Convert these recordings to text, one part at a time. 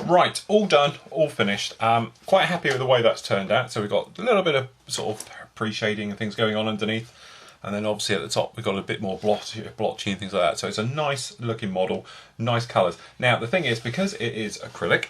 Right, all done, all finished. Quite happy with the way that's turned out. So we've got a little bit of sort of pre-shading and things going on underneath. And then obviously at the top we've got a bit more blotchy and things like that. So it's a nice looking model, nice colours. Now the thing is, because it is acrylic,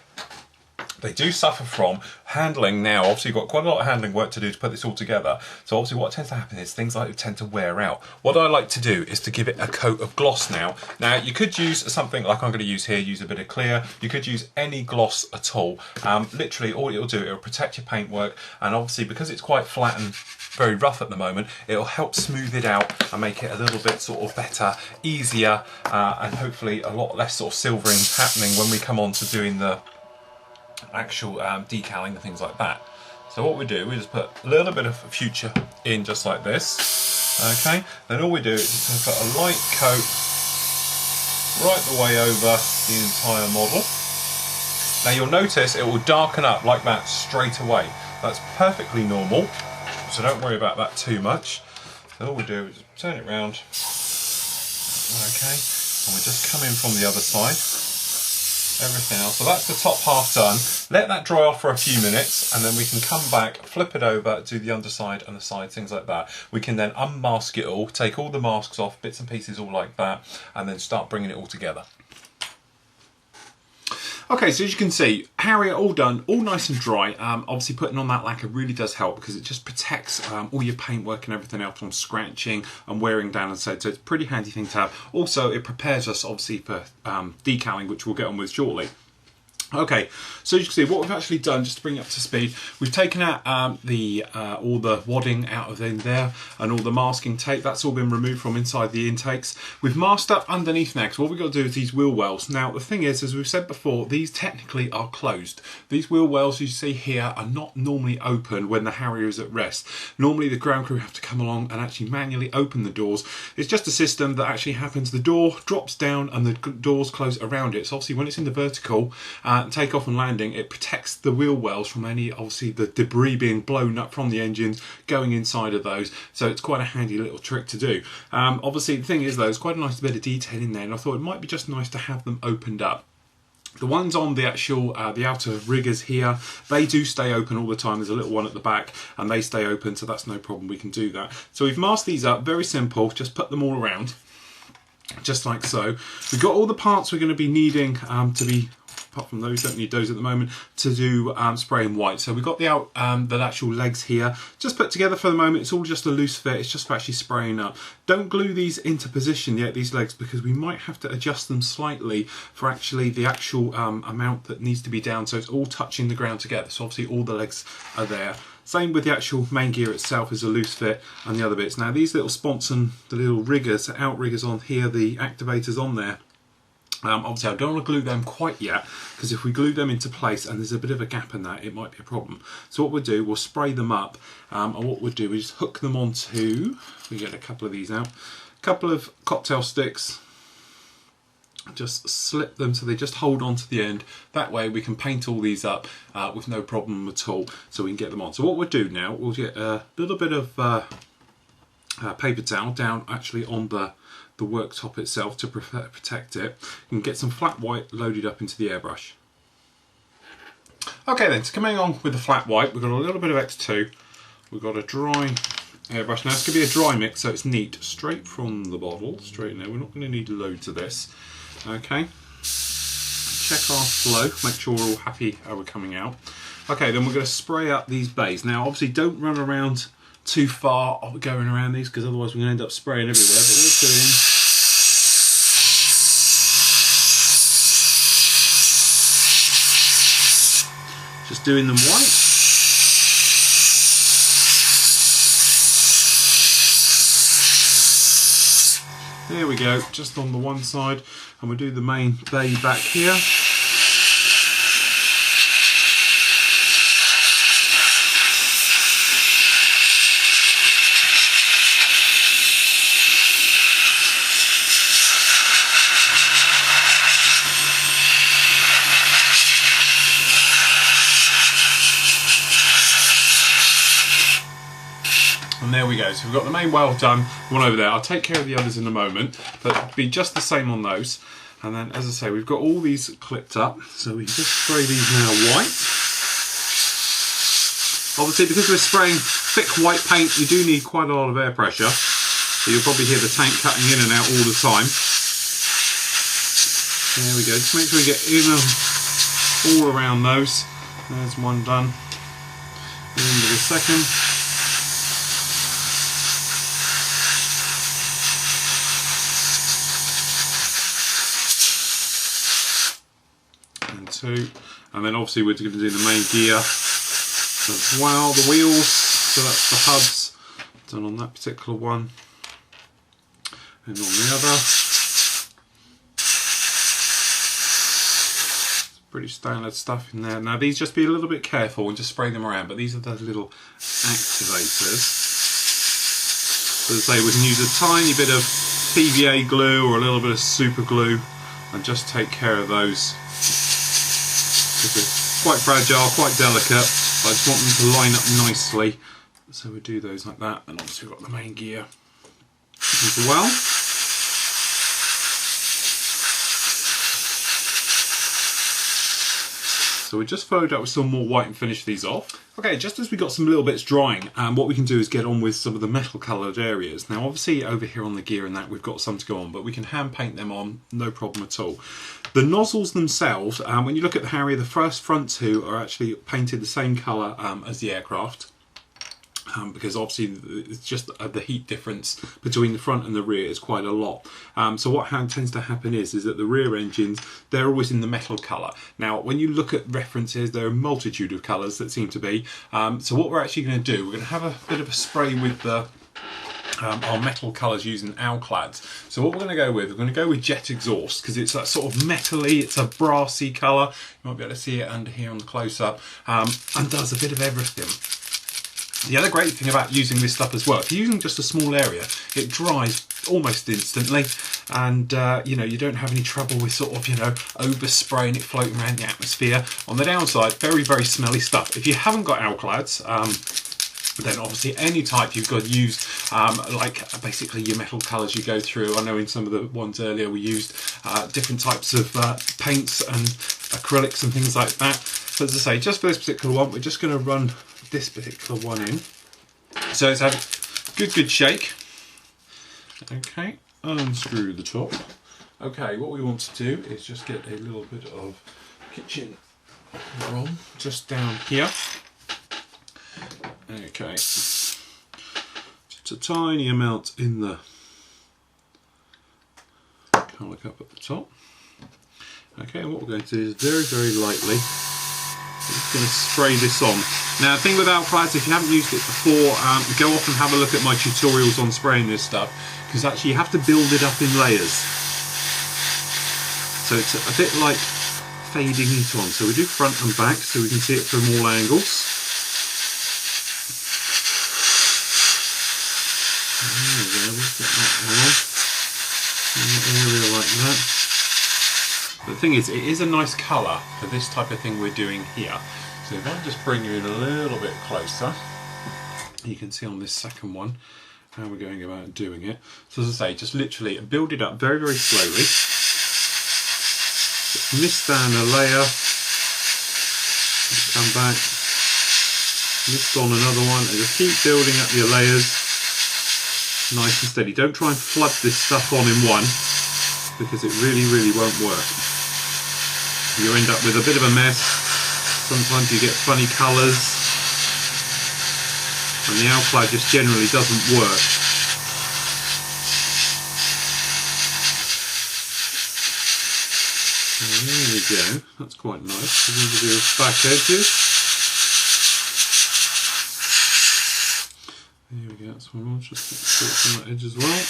they do suffer from handling now. Obviously you've got quite a lot of handling work to do to put this all together. So obviously what tends to happen is things like it tend to wear out. What I like to do is to give it a coat of gloss now. Now you could use something like I'm going to use here, use a bit of clear. You could use any gloss at all. Literally all it'll do, it'll protect your paintwork, and obviously because it's quite flat and very rough at the moment, it'll help smooth it out and make it a little bit sort of better, easier, and hopefully a lot less sort of silvering happening when we come on to doing the actual decaling and things like that. So what we do, we just put a little bit of future in just like this, okay? Then all we do is just put a light coat right the way over the entire model. Now you'll notice it will darken up like that straight away. That's perfectly normal, so don't worry about that too much. So all we do is just turn it round, okay? And we just come in from the other side. Everything else. So that's the top half done. Let that dry off for a few minutes and then we can come back, flip it over, do the underside and the side, things like that. We can then unmask it all, take all the masks off, bits and pieces all like that, and then start bringing it all together. Okay, so as you can see, Harrier all done, all nice and dry. Obviously putting on that lacquer really does help because it just protects all your paintwork and everything else from scratching and wearing down and so it's a pretty handy thing to have. Also, it prepares us obviously for decaling, which we'll get on with shortly. Okay, so as you can see, what we've actually done, just to bring you up to speed, we've taken out all the wadding out of in there and all the masking tape. That's all been removed from inside the intakes. We've masked up underneath next. What we've got to do is these wheel wells. Now, the thing is, as we've said before, these technically are closed. These wheel wells you see here are not normally open when the Harrier is at rest. Normally, the ground crew have to come along and actually manually open the doors. It's just a system that actually happens. The door drops down and the doors close around it. So obviously, when it's in the vertical, takeoff and landing, it protects the wheel wells from any, obviously, the debris being blown up from the engines going inside of those. So it's quite a handy little trick to do. Obviously, the thing is though, there's quite a nice bit of detail in there, and I thought it might be just nice to have them opened up. The ones on the actual, the outer riggers here, they do stay open all the time. There's a little one at the back and they stay open, so that's no problem, we can do that. So we've masked these up, very simple, just put them all around, just like so. We've got all the parts we're going to be needing to be, apart from those, don't need those at the moment, to do spray and white. So we've got the actual legs here, just put together for the moment. It's all just a loose fit, it's just for actually spraying up. Don't glue these into position yet, these legs, because we might have to adjust them slightly for actually the actual amount that needs to be down, so it's all touching the ground together. So obviously all the legs are there. Same with the actual main gear itself is a loose fit and the other bits. Now these little sponts and the little riggers, outriggers on here, the activators on there, obviously I don't want to glue them quite yet, because if we glue them into place and there's a bit of a gap in that, it might be a problem. So what we'll do, we'll spray them up, and what we'll do is just hook them onto, we get a couple of these out, a couple of cocktail sticks, just slip them so they just hold on to the end. That way we can paint all these up with no problem at all, so we can get them on. So what we'll do now, we'll get a little bit of paper towel down actually on the worktop itself to protect it, and get some flat white loaded up into the airbrush. Okay then, so coming on with the flat white, we've got a little bit of X2, we've got a dry airbrush. Now it's going to be a dry mix, so it's neat, straight from the bottle, straight in there. We're not going to need loads of this. Okay, check our flow, make sure we're all happy how we're coming out. Okay, then we're going to spray up these bays. Now obviously don't run around too far going around these, because otherwise we're going to end up spraying everywhere. But what we're doing, just doing them white. There we go, just on the one side, and we'll do the main bay back here. And there we go, so we've got the main well done, one over there. I'll take care of the others in a moment, but it'll be just the same on those. And then, as I say, we've got all these clipped up, so we just spray these now white. Obviously, because we're spraying thick white paint, you do need quite a lot of air pressure. So you'll probably hear the tank cutting in and out all the time. There we go, just make sure we get in all around those. There's one done. Into the second. And two. And then obviously we're going to do the main gear as well, the wheels. So that's the hubs done on that particular one. And on the other. Pretty standard stuff in there. Now these, just be a little bit careful and just spray them around, but these are the little activators. So as I say, we can use a tiny bit of PVA glue or a little bit of super glue and just take care of those. They're quite fragile, quite delicate, but I just want them to line up nicely. So we do those like that, and obviously we've got the main gear as well. So we just followed up with some more white and finished these off. Okay, just as we got some little bits drying, what we can do is get on with some of the metal coloured areas. Now obviously over here on the gear and that, we've got some to go on, but we can hand paint them on, no problem at all. The nozzles themselves, when you look at the Harrier, the front two are actually painted the same colour as the aircraft. Because obviously it's just the heat difference between the front and the rear is quite a lot. So what tends to happen is that the rear engines, they're always in the metal colour. Now when you look at references, there are a multitude of colours that seem to be. So what we're actually going to do, we're going to have a bit of a spray with the our metal colours using Alclads. So what we're going to go with, we're going to go with Jet Exhaust, because it's that sort of metally, it's a brassy colour. You might be able to see it under here on the close-up, and does a bit of everything. The other great thing about using this stuff as well, if you're using just a small area, it dries almost instantly, and you know, you don't have any trouble with sort of, you know, overspraying it floating around the atmosphere. On the downside, very, very smelly stuff. If you haven't got Alclads, then obviously any type you've got to use, like basically your metal colours you go through. I know in some of the ones earlier we used different types of paints and acrylics and things like that. So as I say, just for this particular one, we're just going to run this particular one in. So let's have a good shake. Okay, unscrew the top. Okay, what we want to do is just get a little bit of kitchen rum just down here. Okay, just a tiny amount in the colour cup at the top. Okay, what we're going to do is very, very lightly, I'm just going to spray this on. Now the thing with Alclads, if you haven't used it before, go off and have a look at my tutorials on spraying this stuff, because actually you have to build it up in layers. So it's a bit like fading it on. So we do front and back so we can see it from all angles. There we go, we'll get that on. In that area like that. But the thing is, it is a nice colour for this type of thing we're doing here. So if I just bring you in a little bit closer, you can see on this second one how we're going about doing it. So as I say, just literally build it up very, very slowly. Just mist down a layer, come back, mist on another one, and just keep building up your layers nice and steady. Don't try and flood this stuff on in one, because it really, really won't work. You end up with a bit of a mess. Sometimes you get funny colours, and the Alclad just generally doesn't work. There we go, that's quite nice. We're going to do back edges. There we go, that's one more, just on that edge as well.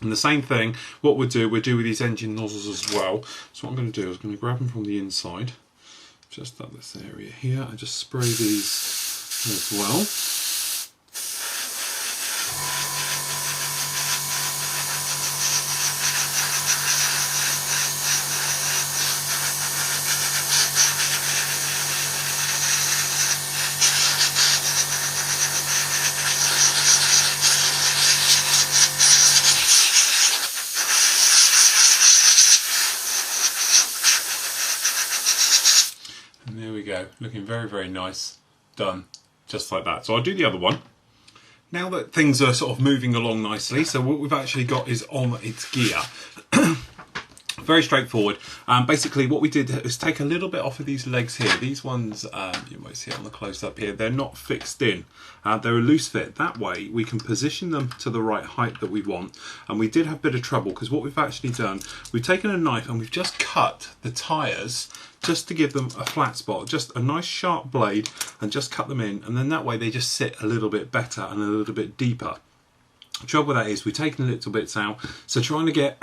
And the same thing, what we'll do with these engine nozzles as well. So what I'm going to do is I'm going to grab them from the inside, just up this area here, and just spray these as well. go, looking very, very nice, done, just like that. So I'll do the other one. Now that things are sort of moving along nicely, so what we've actually got is on its gear. Very straightforward. Basically what we did is take a little bit off of these legs here. These ones, you might see it on the close up here, they're not fixed in. They're a loose fit. That way we can position them to the right height that we want. And we did have a bit of trouble because what we've actually done, we've taken a knife and we've just cut the tyres just to give them a flat spot, just a nice sharp blade, and just cut them in, and then that way they just sit a little bit better and a little bit deeper. The trouble with that is we've taken little bits out, so trying to get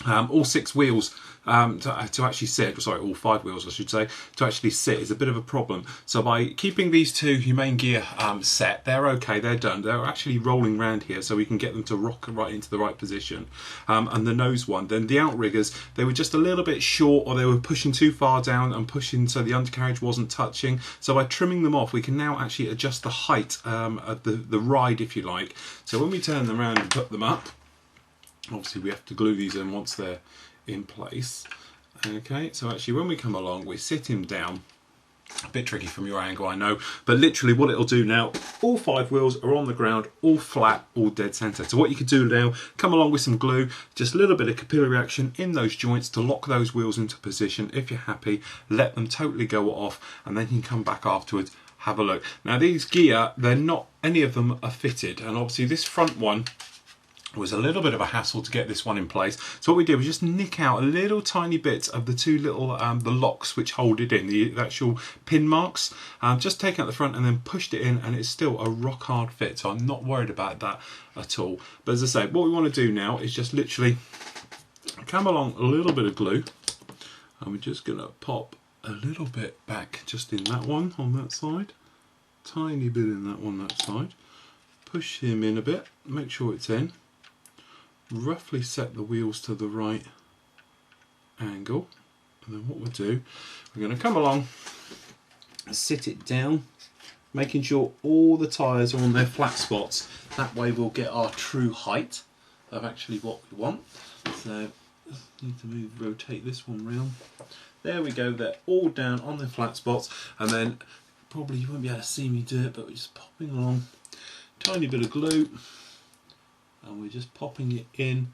all 6 wheels to actually sit, sorry, all 5 wheels I should say, to actually sit is a bit of a problem. So by keeping these 2 humane gear set, they're okay, they're done. They're actually rolling around here so we can get them to rock right into the right position. And the nose one, then the outriggers, they were just a little bit short, or they were pushing too far down and pushing so the undercarriage wasn't touching. So by trimming them off, we can now actually adjust the height of the ride, if you like. So when we turn them around and put them up, obviously we have to glue these in once they're in place. Okay, so actually when we come along, we sit him down. A bit tricky from your angle, I know, but literally what it'll do now, all 5 wheels are on the ground, all flat, all dead centre. So what you can do now, come along with some glue, just a little bit of capillary action in those joints to lock those wheels into position. If you're happy, let them totally go off, and then you can come back afterwards, have a look. Now these gear, they're not, any of them are fitted, and obviously this front one was a little bit of a hassle to get this one in place. So what we did was just nick out a little tiny bit of the 2 little the locks which hold it in, the actual pin marks. Just take out the front and then pushed it in, and it's still a rock hard fit, so I'm not worried about that at all. But as I say, what we want to do now is just literally come along a little bit of glue, and we're just going to pop a little bit back just in that one on that side, tiny bit in that one that side, push him in a bit, make sure it's in. Roughly set the wheels to the right angle, and then what we'll do, we're going to come along, sit it down, making sure all the tyres are on their flat spots. That way we'll get our true height of actually what we want. So need to rotate this one round. There we go, they're all down on their flat spots, and then probably you won't be able to see me do it, but we're just popping along, tiny bit of glue, and we're just popping it in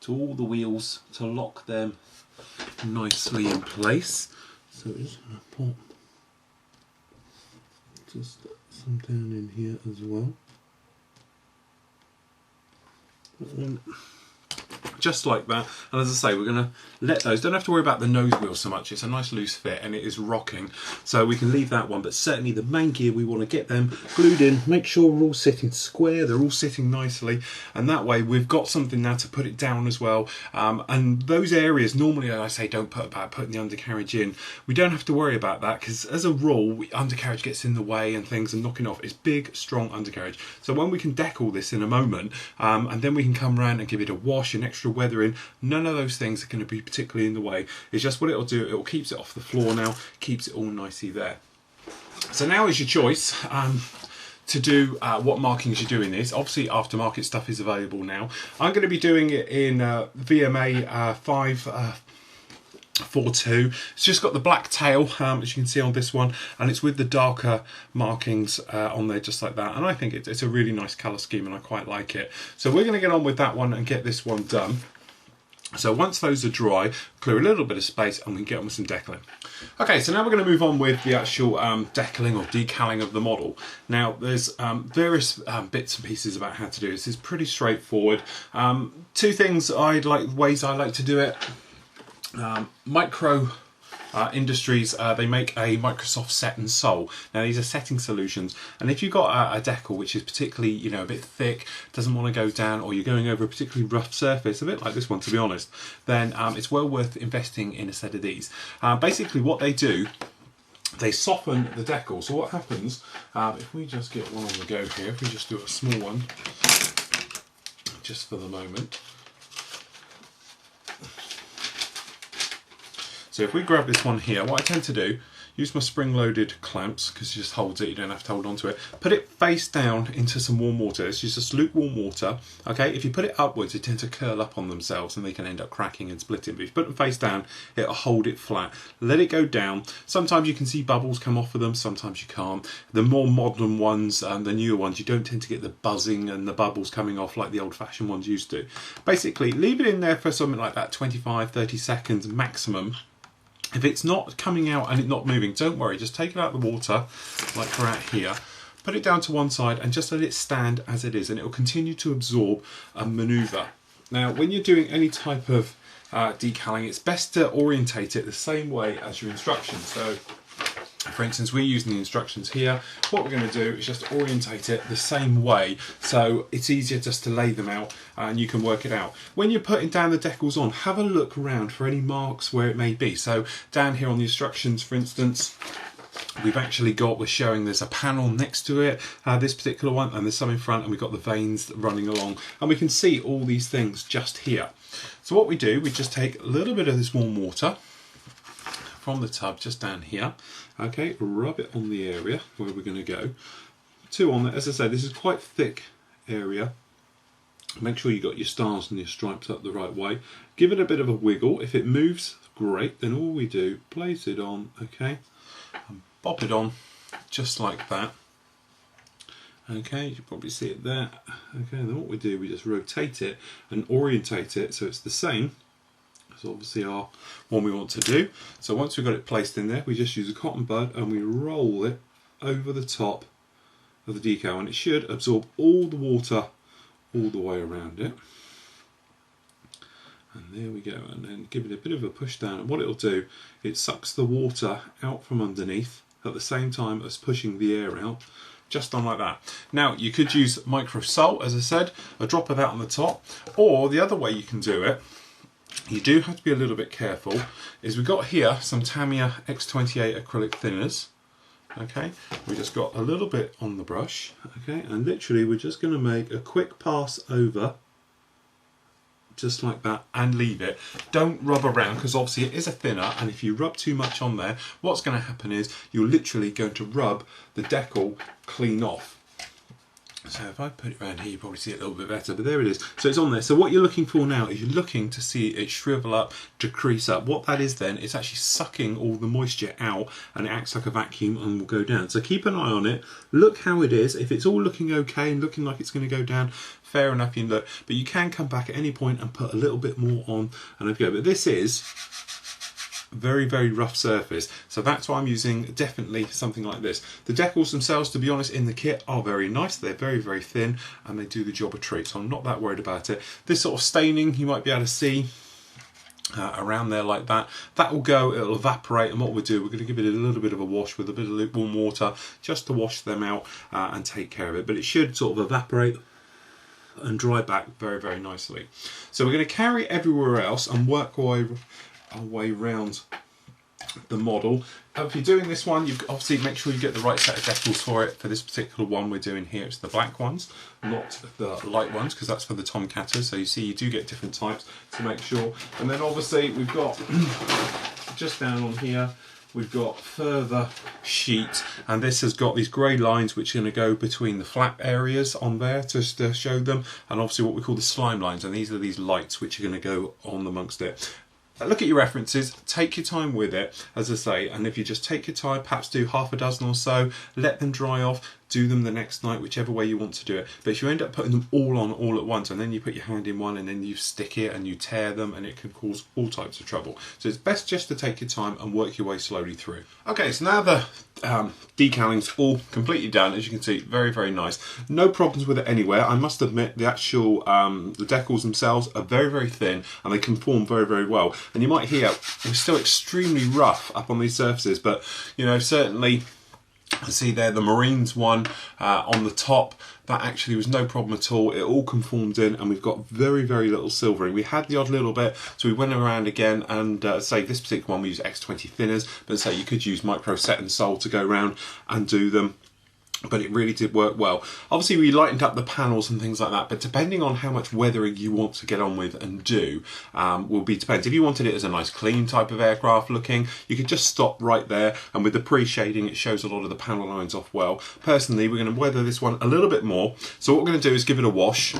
to all the wheels to lock them nicely in place. So we're just going to pop just some down in here as well. And just like that, and as I say, we're going to let those, don't have to worry about the nose wheel so much, it's a nice loose fit and it is rocking, so we can leave that one. But certainly the main gear, we want to get them glued in, make sure we're all sitting square, they're all sitting nicely, and that way we've got something now to put it down as well. And those areas, normally I say don't put about putting the undercarriage in, we don't have to worry about that, because as a rule undercarriage gets in the way and things and knocking off. It's big strong undercarriage, so when we can deck all this in a moment, and then we can come around and give it a wash and extra weather in, none of those things are going to be particularly in the way. It's just what it'll do, it will keeps it off the floor now, keeps it all nicely there. So now is your choice to do what markings you're doing this. Obviously aftermarket stuff is available now. I'm going to be doing it in VMA 542. It's just got the black tail, as you can see on this one, and it's with the darker markings on there just like that, and I think it's a really nice colour scheme and I quite like it. So we're going to get on with that one and get this one done. So once those are dry, clear a little bit of space and we can get on with some decaling. Okay, so now we're going to move on with the actual decaling or decaling of the model. Now there's various bits and pieces about how to do this. It's pretty straightforward. 2 things ways I like to do it. Micro Industries, they make a Microsoft set and sole. Now these are setting solutions, and if you've got a decal which is particularly, you know, a bit thick, doesn't want to go down, or you're going over a particularly rough surface, a bit like this one to be honest, then it's well worth investing in a set of these. Basically what they do, they soften the decal. So what happens, if we just get one on the go here, if we just do a small one just for the moment. So if we grab this one here, what I tend to do, use my spring-loaded clamps because it just holds it, you don't have to hold on to it. Put it face down into some warm water. It's just lukewarm water, okay? If you put it upwards, it tends to curl up on themselves and they can end up cracking and splitting. But if you put them face down, it'll hold it flat. Let it go down. Sometimes you can see bubbles come off of them, sometimes you can't. The more modern ones, the newer ones, you don't tend to get the buzzing and the bubbles coming off like the old-fashioned ones used to. Basically, leave it in there for something like that, 25-30 seconds maximum. If it's not coming out and it's not moving, don't worry, just take it out of the water, like we're at here, put it down to one side and just let it stand as it is, and it will continue to absorb and maneuver. Now, when you're doing any type of decaling, it's best to orientate it the same way as your instructions. So, for instance, we're using the instructions here. What we're going to do is just orientate it the same way, so it's easier just to lay them out and you can work it out. When you're putting down the decals on, have a look around for any marks where it may be. So down here on the instructions, for instance, we're showing there's a panel next to it, this particular one, and there's some in front, and we've got the veins running along, and we can see all these things just here. So what we do, we just take a little bit of this warm water from the tub just down here, okay, rub it on the area where we're going to go. Two on there. As I say, this is quite thick area. Make sure you got your stars and your stripes up the right way. Give it a bit of a wiggle. If it moves, great. Then all we do, place it on, okay, and pop it on just like that. Okay, you can probably see it there. Okay, and then what we do, we just rotate it and orientate it so it's the same. So obviously our one we want to do. So once we've got it placed in there, we just use a cotton bud and we roll it over the top of the decal, and it should absorb all the water all the way around it. And there we go, and then give it a bit of a push down, and what it'll do, it sucks the water out from underneath at the same time as pushing the air out, just on like that. Now you could use micro salt, as I said, a drop of that on the top, or the other way you can do it, you do have to be a little bit careful, is we've got here some Tamiya X28 acrylic thinners. Okay, we just got a little bit on the brush, okay, and literally we're just going to make a quick pass over, just like that, and leave it. Don't rub around, because obviously it is a thinner, and if you rub too much on there, what's going to happen is you're literally going to rub the decal clean off. So if I put it around here, you probably see it a little bit better, but there it is. So it's on there. So what you're looking for now is you're looking to see it shrivel up, decrease up. What that is then, it's actually sucking all the moisture out, and it acts like a vacuum and will go down. So keep an eye on it. Look how it is. If it's all looking okay and looking like it's going to go down, fair enough, you look. But you can come back at any point and put a little bit more on and go. But this is very, very rough surface, so that's why I'm using definitely something like this. The decals themselves, to be honest, in the kit are very nice. They're very, very thin, and they do the job a treat, so I'm not that worried about it. This sort of staining you might be able to see around there like that, that will go, it'll evaporate, and what we'll do, we're going to give it a little bit of a wash with a bit of lukewarm water just to wash them out and take care of it, but it should sort of evaporate and dry back very, very nicely. So we're going to carry everywhere else and work our way around the model. If you're doing this one, you obviously make sure you get the right set of decals for it. For this particular one we're doing here, it's the black ones, not the light ones, because that's for the tomcatters. So you see you do get different types, to make sure. And then obviously we've got just down on here, we've got further sheet, and this has got these grey lines which are going to go between the flap areas on there just to show them, and obviously what we call the slime lines, and these are these lights which are going to go on amongst it. Look at your references, take your time with it, as I say, and if you just take your time, perhaps do half a dozen or so, let them dry off, do them the next night, whichever way you want to do it. But if you end up putting them all on all at once, and then you put your hand in one and then you stick it and you tear them, and it can cause all types of trouble. So it's best just to take your time and work your way slowly through. Okay, so now the decaling's all completely done. As you can see, very, very nice. No problems with it anywhere. I must admit, the actual the decals themselves are very, very thin, and they conform very, very well. And you might hear it's still extremely rough up on these surfaces, but you know, certainly I see there the Marines one on the top, that actually was no problem at all. It all conformed in, and we've got very, very little silvering. We had the odd little bit, so we went around again, and say this particular one we use X20 thinners, but say you could use micro set and sol to go around and do them. but it really did work well. Obviously we lightened up the panels and things like that, but depending on how much weathering you want to get on with and do, will be depends. If you wanted it as a nice clean type of aircraft looking, you could just stop right there, and with the pre-shading it shows a lot of the panel lines off well. Personally, we're going to weather this one a little bit more, so what we're going to do is give it a wash.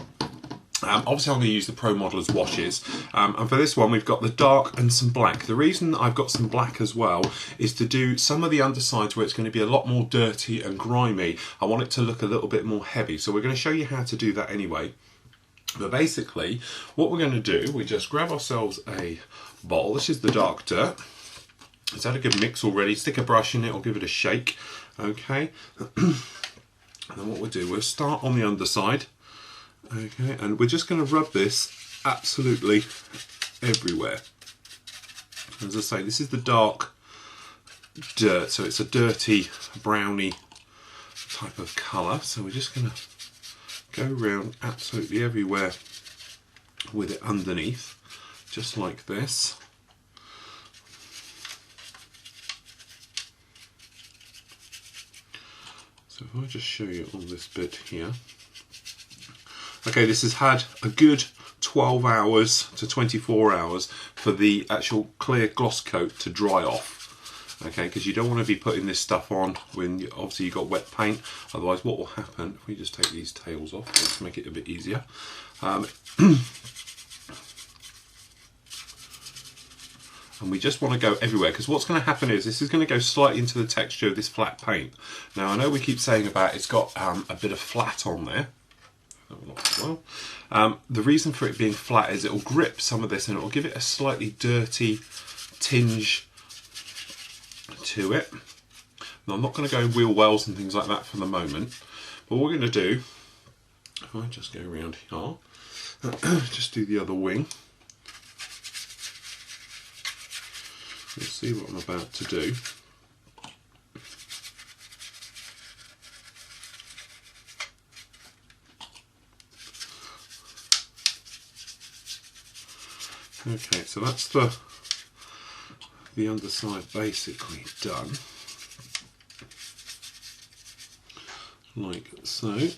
Obviously I'm going to use the Pro Modelers washes, and for this one we've got the dark and some black. The reason I've got some black as well is to do some of the undersides where it's going to be a lot more dirty and grimy. I want it to look a little bit more heavy, so we're going to show you how to do that anyway. But basically what we're going to do, we just grab ourselves a bowl. This is the dark dirt. It's had a good mix already. Stick a brush in it or give it a shake. Okay, and then what we'll do, we'll start on the underside. Okay, and we're just going to rub this absolutely everywhere. As I say, this is the dark dirt, so it's a dirty browny type of colour. So we're just going to go around absolutely everywhere with it underneath, just like this. So if I just show you on this bit here. Okay, this has had a good 12 hours to 24 hours for the actual clear gloss coat to dry off. Okay, because you don't want to be putting this stuff on when obviously you've got wet paint. Otherwise, what will happen, if we just take these tails off, let's make it a bit easier. And we just want to go everywhere, because what's going to happen is this is going to go slightly into the texture of this flat paint. Now, I know we keep saying about it's got a bit of flat on there. Well, the reason for it being flat is it will grip some of this and it will give it a slightly dirty tinge to it. Now, I'm not going to go in wheel wells and things like that for the moment, but what we're going to do, if I just go around here, just do the other wing. You'll see what I'm about to do. Okay, so that's the underside basically done, like so.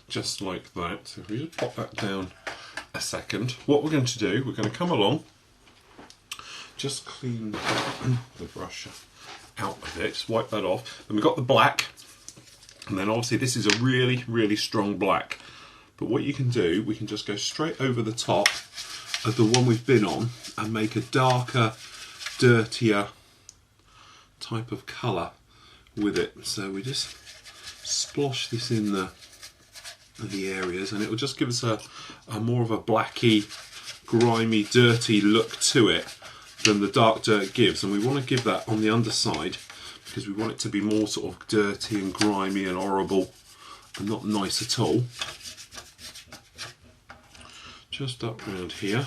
Just like that. So if we just pop that down a second, what we're going to do, we're going to come along, just clean the brush out of it, just wipe that off. Then we've got the black. And then obviously this is a really, really strong black. But what you can do, we can just go straight over the top of the one we've been on and make a darker, dirtier type of colour with it. So we just splosh this in the areas, and it will just give us a more of a blacky, grimy, dirty look to it than the dark dirt gives. And we want to give that on the underside, because we want it to be more sort of dirty and grimy and horrible and not nice at all. Just up around here.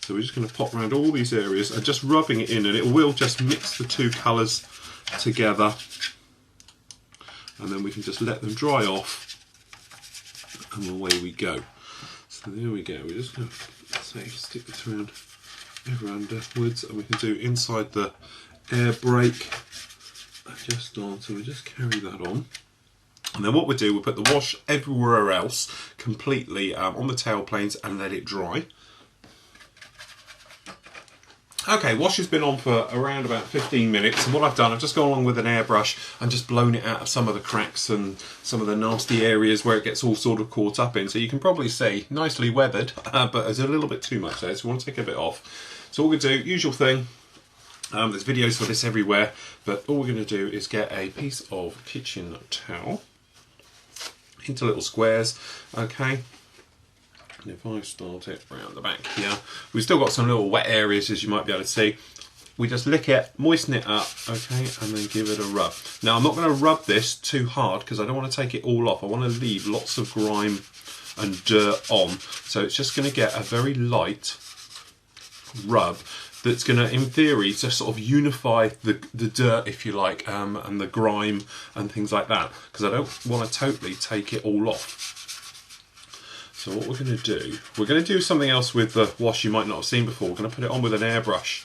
So we're just going to pop around all these areas and just rubbing it in, and it will just mix the two colours together, and then we can just let them dry off and away we go. So there we go. We're just going to stick this around underwards, and we can do inside the air brake just on, so we just carry that on. And then what we do, we'll put the wash everywhere else completely on the tail planes and let it dry. Okay, wash has been on for around about 15 minutes, and what I've done, I've just gone along with an airbrush and just blown it out of some of the cracks and some of the nasty areas where it gets all sort of caught up in. So you can probably see, nicely weathered, but there's a little bit too much there, so we want to take a bit off. So what we're going to do, usual thing, there's videos for this everywhere, but all we're going to do is get a piece of kitchen towel into little squares, okay? And if I start it around the back here, we've still got some little wet areas, as you might be able to see. We just lick it, moisten it up, okay, and then give it a rub. Now, I'm not going to rub this too hard because I don't want to take it all off. I want to leave lots of grime and dirt on. So it's just going to get a very light rub that's going to, in theory, just sort of unify the dirt, if you like, and the grime and things like that, because I don't want to totally take it all off. So what we're going to do something else with the wash you might not have seen before. We're going to put it on with an airbrush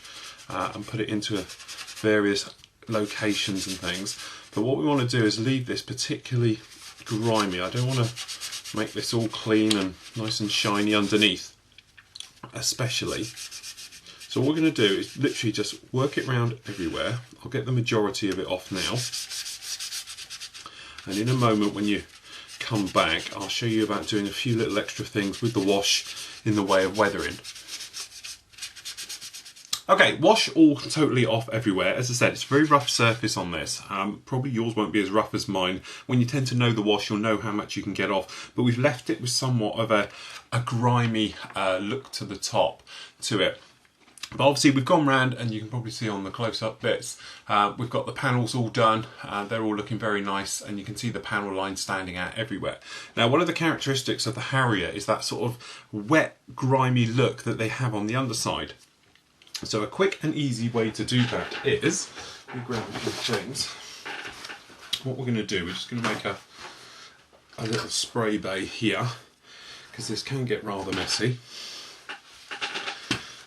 and put it into various locations and things. But what we want to do is leave this particularly grimy. I don't want to make this all clean and nice and shiny underneath, especially. So what we're going to do is literally just work it around everywhere. I'll get the majority of it off now. And in a moment when you come back, I'll show you about doing a few little extra things with the wash in the way of weathering. Okay, wash all totally off everywhere. As I said, it's a very rough surface on this. Probably yours won't be as rough as mine. When you tend to know the wash, you'll know how much you can get off. But we've left it with somewhat of a grimy look to the top to it. But obviously we've gone round, and you can probably see on the close-up bits, we've got the panels all done. They're all looking very nice, and you can see the panel line standing out everywhere. Now, one of the characteristics of the Harrier is that sort of wet, grimy look that they have on the underside. So a quick and easy way to do that is, let me grab a few things. What we're going to do, we're just going to make a little spray bay here, because this can get rather messy.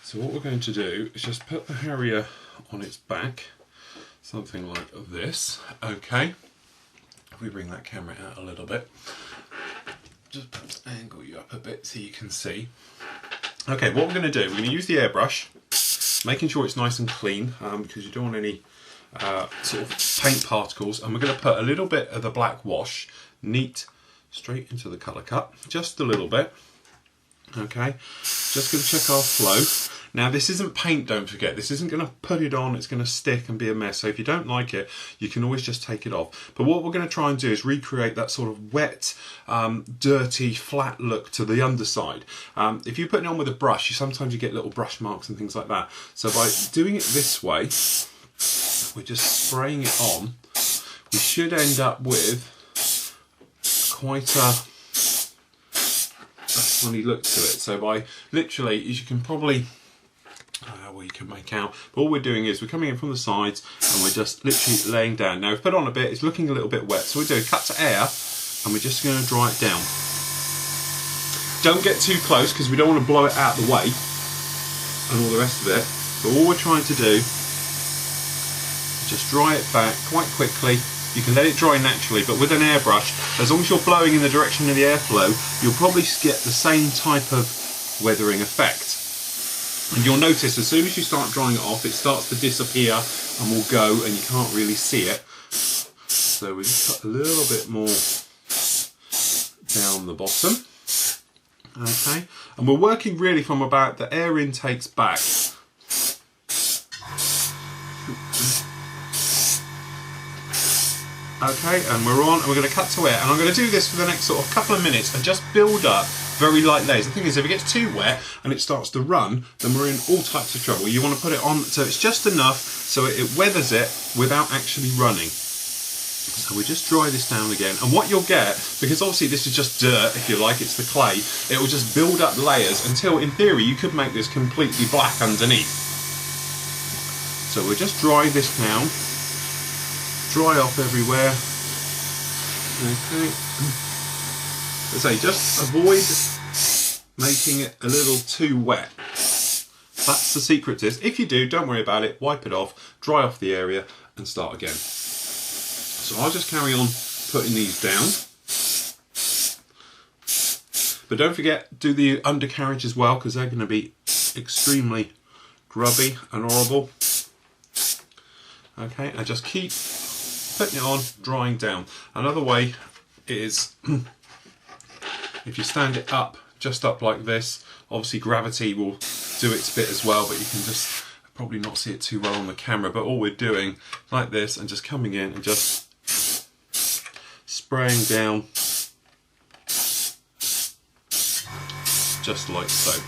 So what we're going to do is just put the Harrier on its back, something like this. Okay, if we bring that camera out a little bit, just angle you up a bit so you can see. Okay, what we're going to do, we're going to use the airbrush, making sure it's nice and clean, because you don't want any sort of paint particles, and we're going to put a little bit of the black wash neat straight into the colour cup, just a little bit. Okay, just going to check our flow. Now, this isn't paint, don't forget. This isn't going to put it on, it's going to stick and be a mess. So if you don't like it, you can always just take it off. But what we're going to try and do is recreate that sort of wet, dirty, flat look to the underside. If you put it on with a brush, sometimes you get little brush marks and things like that. So by doing it this way, we're just spraying it on, we should end up with quite a funny look to it. So by literally, as you can probably, well, you can make out, but all we're doing is we're coming in from the sides and we're just literally laying down. Now we've put on a bit, it's looking a little bit wet, so we do a cut to air and we're just going to dry it down. Don't get too close because we don't want to blow it out the way and all the rest of it, but all we're trying to do is just dry it back quite quickly. You can let it dry naturally, but with an airbrush, as long as you're blowing in the direction of the airflow, you'll probably get the same type of weathering effect. And you'll notice as soon as you start drying it off, it starts to disappear and will go, and you can't really see it. So we just put a little bit more down the bottom. Okay, and we're working really from about the air intakes back. Okay, and we're on, and we're going to cut to air, and I'm going to do this for the next sort of couple of minutes and just build up very light layers. The thing is, if it gets too wet and it starts to run, then we're in all types of trouble. You want to put it on so it's just enough so it weathers it without actually running. So we just dry this down again, and what you'll get, because obviously this is just dirt, if you like, it's the clay, it will just build up layers until, in theory, you could make this completely black underneath. So we'll just dry this down. Dry off everywhere. Okay. So just avoid making it a little too wet. That's the secret to this. If you do, don't worry about it. Wipe it off, dry off the area, and start again. So I'll just carry on putting these down. But don't forget, do the undercarriage as well, because they're going to be extremely grubby and horrible. Okay, and just keep putting it on, drying down. Another way is if you stand it up, just up like this, obviously gravity will do its bit as well, but you can just probably not see it too well on the camera, but all we're doing like this and just coming in and just spraying down just like so.